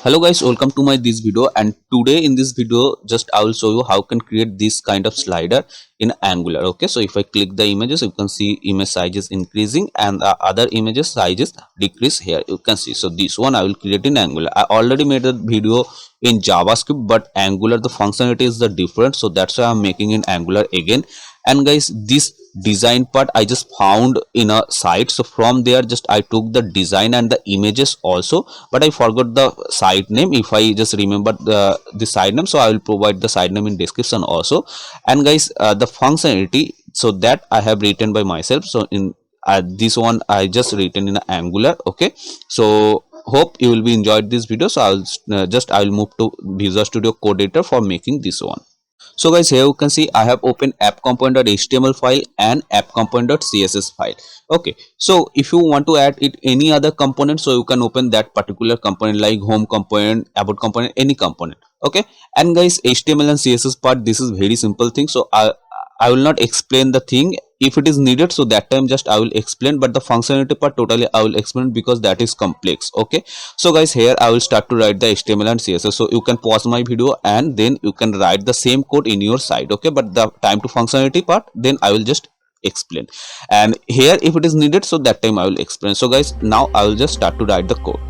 Hello guys, welcome to my this video, and today in this video just I will show you how can create this kind of slider in Angular. Okay, so if I click the images, you can see image size is increasing and the other images sizes decrease. Here you can see, so this one I will create in Angular. I already made a video in JavaScript, but Angular the functionality is the different, so that's why I'm making in Angular again. And guys, this design part I just found in a site, so from there just I took the design and the images also, but I forgot the site name. If I just remember the site name, so I will provide the site name in description also. And guys, the functionality, so that I have written by myself. So in this one I just written in Angular. Okay, so hope you will be enjoyed this video. So I will move to Visual Studio Code Editor for making this one. So guys, here you can see I have opened app component.html file and app component.css file. Okay, so if you want to add it any other component, so you can open that particular component like home component, about component, any component. Okay, and guys, HTML and CSS part, this is very simple thing, so I will not explain the thing. If it is needed, so that time just I will explain, but the functionality part totally I will explain because that is complex. Okay, so guys, here I will start to write the HTML and CSS. So you can pause my video and then you can write the same code in your site. Okay, but the time to functionality part, then I will just explain. And here if it is needed, so that time I will explain. So guys, now I will just start to write the code.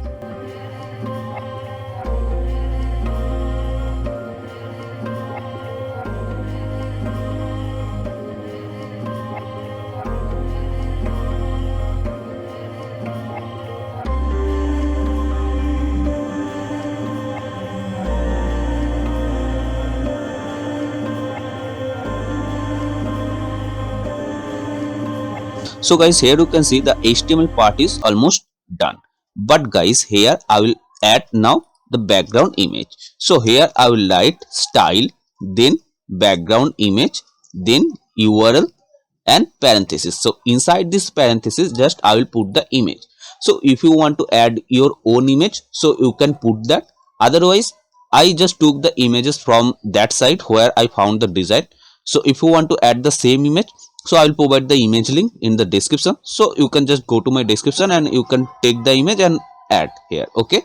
So guys, here you can see the HTML part is almost done, but guys, here I will add now the background image. So here I will write style, then background image, then URL and parenthesis. So inside this parenthesis just I will put the image. So if you want to add your own image, so you can put that. Otherwise I just took the images from that site where I found the design. So if you want to add the same image, so I will provide the image link in the description, so you can just go to my description and you can take the image and add here. Okay,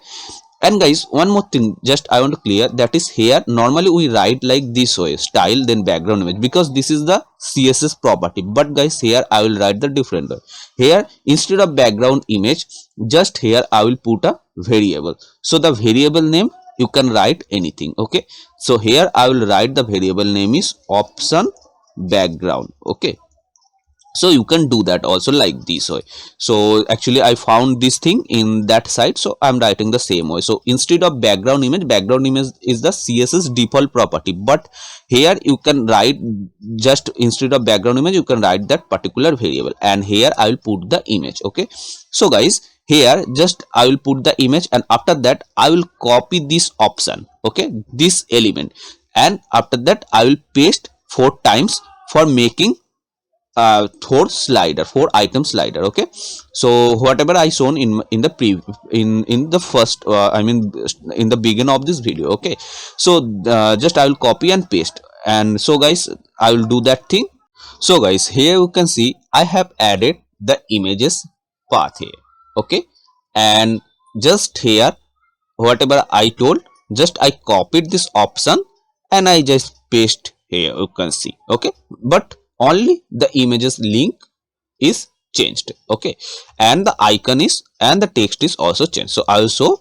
and guys, one more thing just I want to clear, that is here normally we write like this way, style then background image, because this is the CSS property. But guys, here I will write the different way. Here instead of background image, just here I will put a variable. So the variable name you can write anything. Okay, so here I will write the variable name is option background. Okay, so you can do that also like this way. So actually I found this thing in that site, so I'm writing the same way. So instead of background image is the CSS default property, but here you can write just instead of background image you can write that particular variable, and here I will put the image. Okay, so guys, here just I will put the image, and after that I will copy this option, okay, this element, and after that I will paste 4 times for making 4 item slider. Okay, so whatever I shown in the in the first I mean in the beginning of this video. Okay, so just I will copy and paste, and so guys I will do that thing. So guys, here you can see I have added the images path here. Okay, and just here whatever I told, just I copied this option and I just paste here, you can see. Okay, but only the images link is changed. Okay, and the icon is and the text is also changed. So also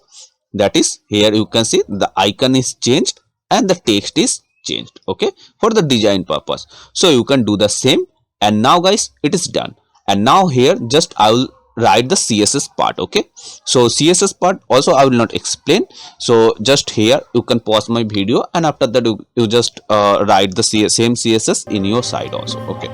that is here you can see the icon is changed and the text is changed. Okay, for the design purpose. So you can do the same, and now guys it is done. And now here just I will write the CSS part. Okay, so CSS part also I will not explain, so just here you can pause my video, and after that you just write the same CSS in your site also. Okay,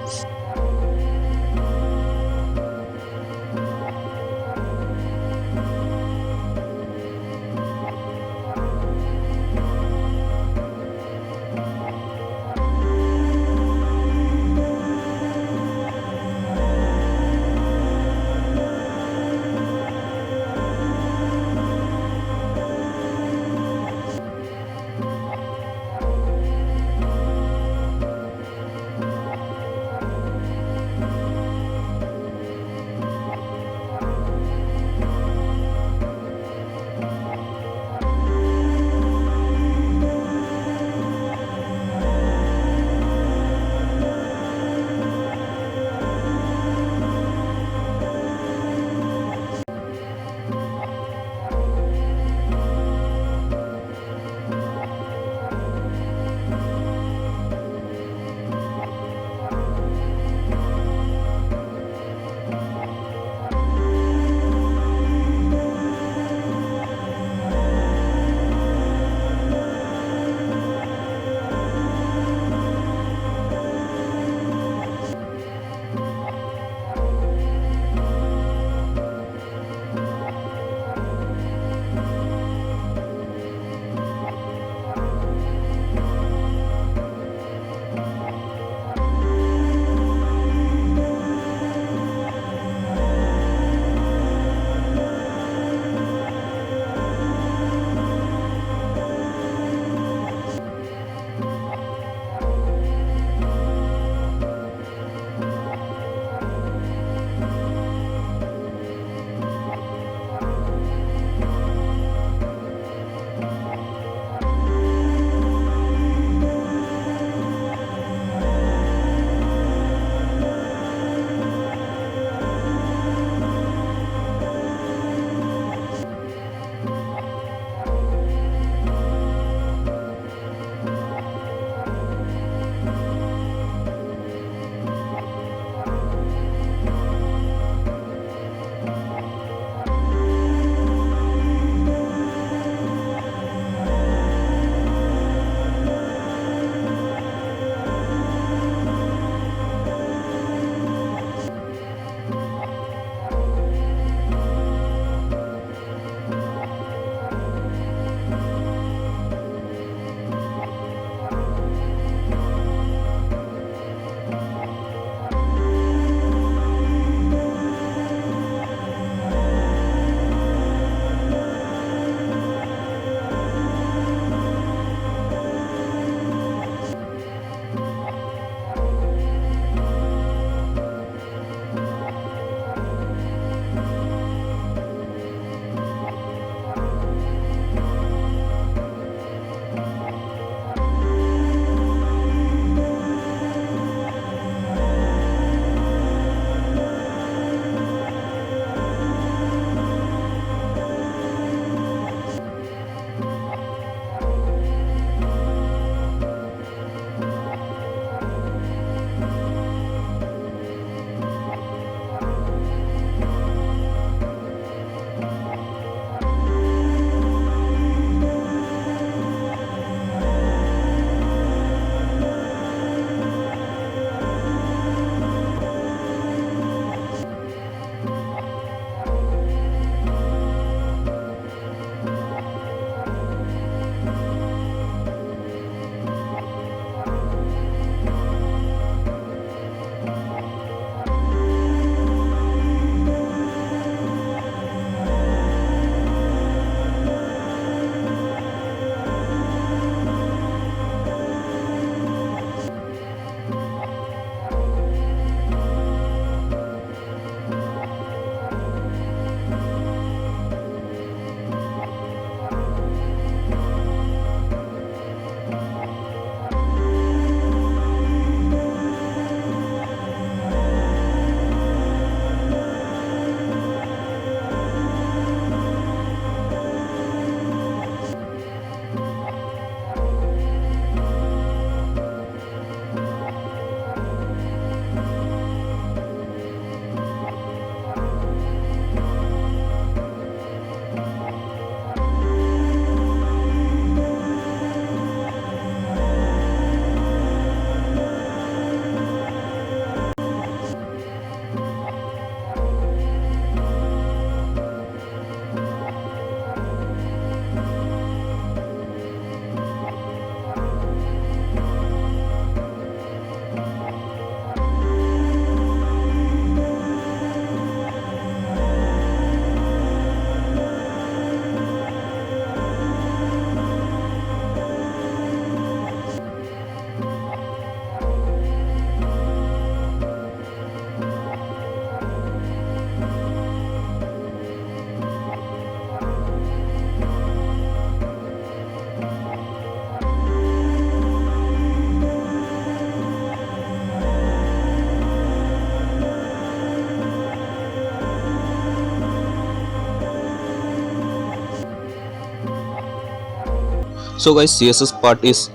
So guys, css part is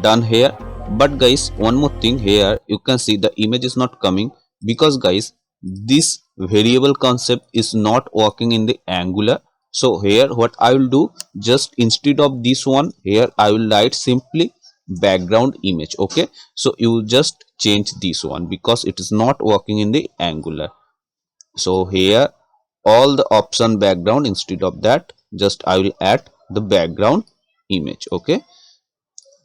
done here, but guys, one more thing here, you can see the image is not coming because guys, this variable concept is not working in the Angular. So here what I will do, just instead of this one, here I will write simply background image. Okay, so you just change this one because it is not working in the Angular. So here all the option background, instead of that, just I will add the background image. Okay,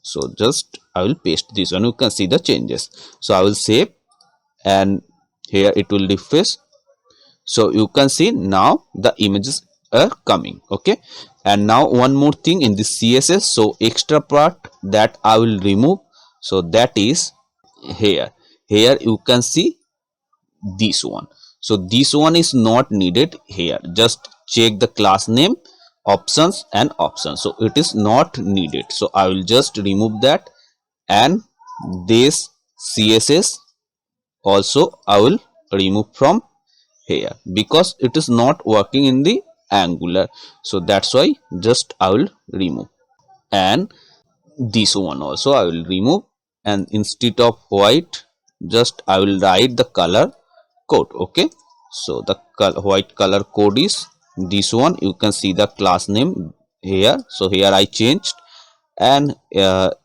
so just I will paste this one, you can see the changes. So I will save, and here it will refresh. So you can see now the images are coming. Okay, and now one more thing in this css, so extra part that I will remove, so that is here. Here you can see this one, so this one is not needed here. Just check the class name, options and options, so it is not needed. So I will just remove that, and this css also I will remove from here because it is not working in the Angular. So that's why just I will remove, and this one also I will remove, and instead of white, just I will write the color code. Okay, so the white color code is this one. You can see the class name here. So here I changed, and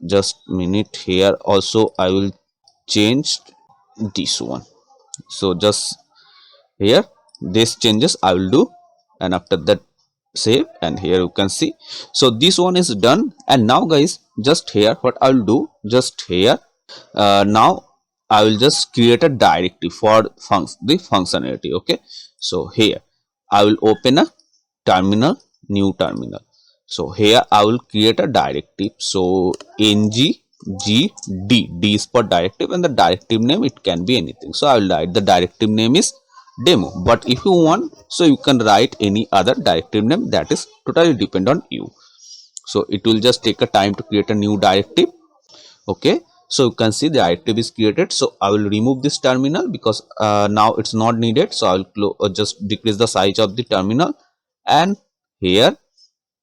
just minute, here also I will change this one. So just here this changes I will do, and after that save, and here you can see. So this one is done, and now guys, just here what I will do, just here now I will just create a directive for the functionality. Okay, so here I will open a terminal, new terminal. So here I will create a directive. So d is for directive, and the directive name, it can be anything. So I will write the directive name is demo, but if you want, so you can write any other directive name, that is totally depend on you. So it will just take a time to create a new directive. Okay, so you can see the directive is created. So I will remove this terminal because now it's not needed. So I will just decrease the size of the terminal, and here,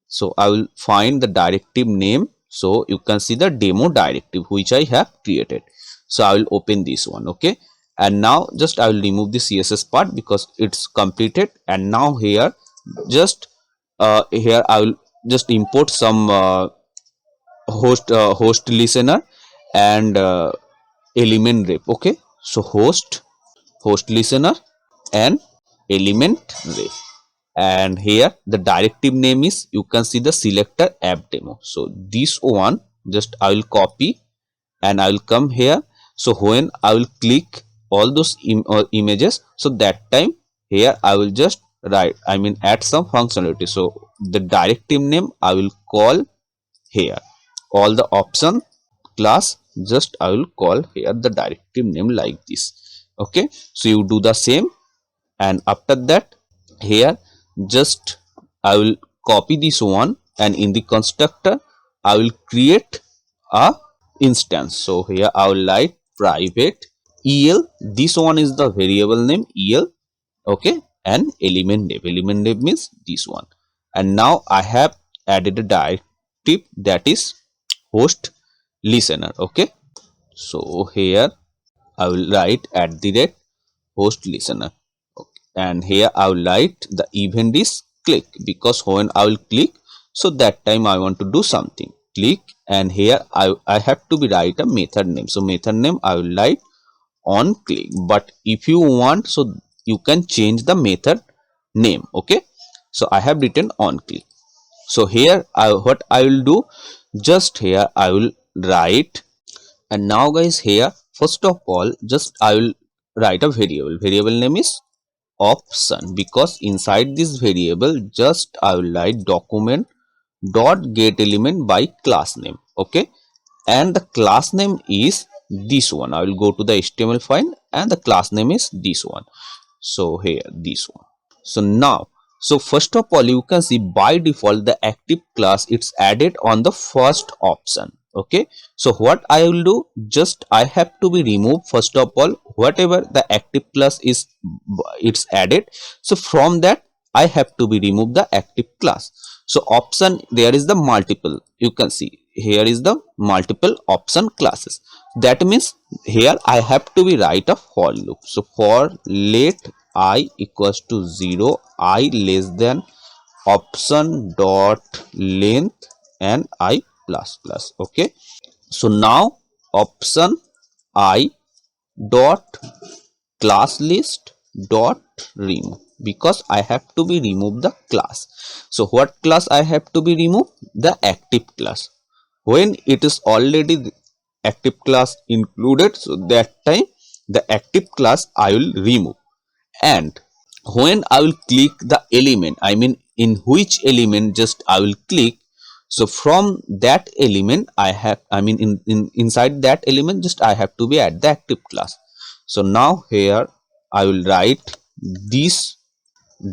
so I will find the directive name. So you can see the demo directive which I have created. So I will open this one. Okay, and now just I will remove the css part because it's completed. And now here, just here I will just import some host listener and element rep. Okay, so host listener and element rep, and here the directive name is, you can see the selector app demo. So this one just I will copy, and I will come here. So when I will click all those images, so that time here I will just write, I mean add some functionality. So the directive name I will call here all the option class, just I will call here the directive name like this. Okay, so you do the same, and after that here just I will copy this one, and in the constructor I will create a instance. So here I will write private el, this one is the variable name el. Okay, and element name means this one. And now I have added a directive, that is host listener. Okay, so here I will write at the rate host listener. Okay, and here I will write the event is click, because when I will click, so that time I want to do something, click. And here I have to be write a method name. So method name I will write on click, but if you want, so you can change the method name. Okay, so I have written on click. So here what I will do, just here I will write. And now guys, here first of all, just I will write a variable name is option, because inside this variable just I will write document dot get element by class name. Okay, and the class name is this one. I will go to the HTML file, and the class name is this one. So here this one. So now, so first of all, you can see by default the active class, it's added on the first option. Okay, so what I will do, just I have to be removed first of all whatever the active class is, it's added. So from that I have to be remove the active class. So option, there is the multiple, you can see here is the multiple option classes. That means here I have to be write a for loop. So for let I equals to 0, I less than option dot length and I plus plus. Okay, so now option I dot class list dot remove, because I have to be remove the class. So what class I have to be remove? The active class. When it is already the active class included, so that time the active class I will remove. And when I will click the element, I mean in which element just I will click, so from that element I have, I mean inside that element just I have to be at the active class. So now here I will write this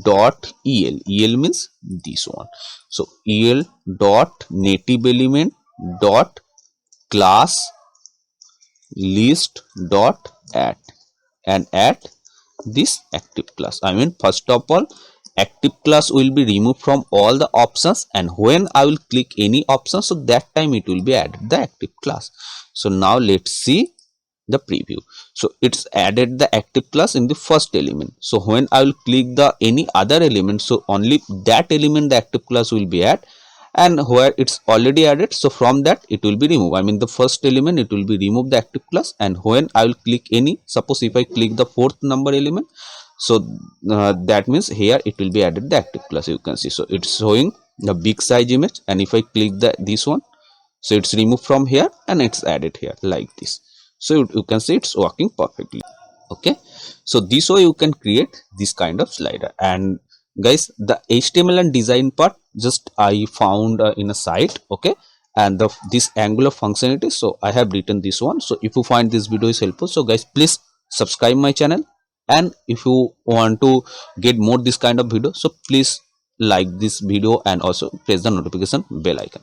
dot el means this one. So el dot native element dot class list dot add, and add this active class. I mean first of all active class will be removed from all the options, and when I will click any option, so that time it will be added the active class. So now let's see the preview. So it's added the active class in the first element. So when I will click the any other element, so only that element the active class will be added, and where it's already added, so from that it will be removed. I mean the first element it will be remove the active class, and when I will click any, suppose if I click the fourth number element, so that means here it will be added the active class, you can see. So it's showing the big size image, and if I click the this one, so it's removed from here and it's added here like this. So you can see it's working perfectly. Okay, so this way you can create this kind of slider. And guys, the HTML and design part just I found in a site. Okay, and this Angular functionality, so I have written this one. So if you find this video is helpful, so guys please subscribe my channel, and if you want to get more this kind of video, so please like this video and also press the notification bell icon.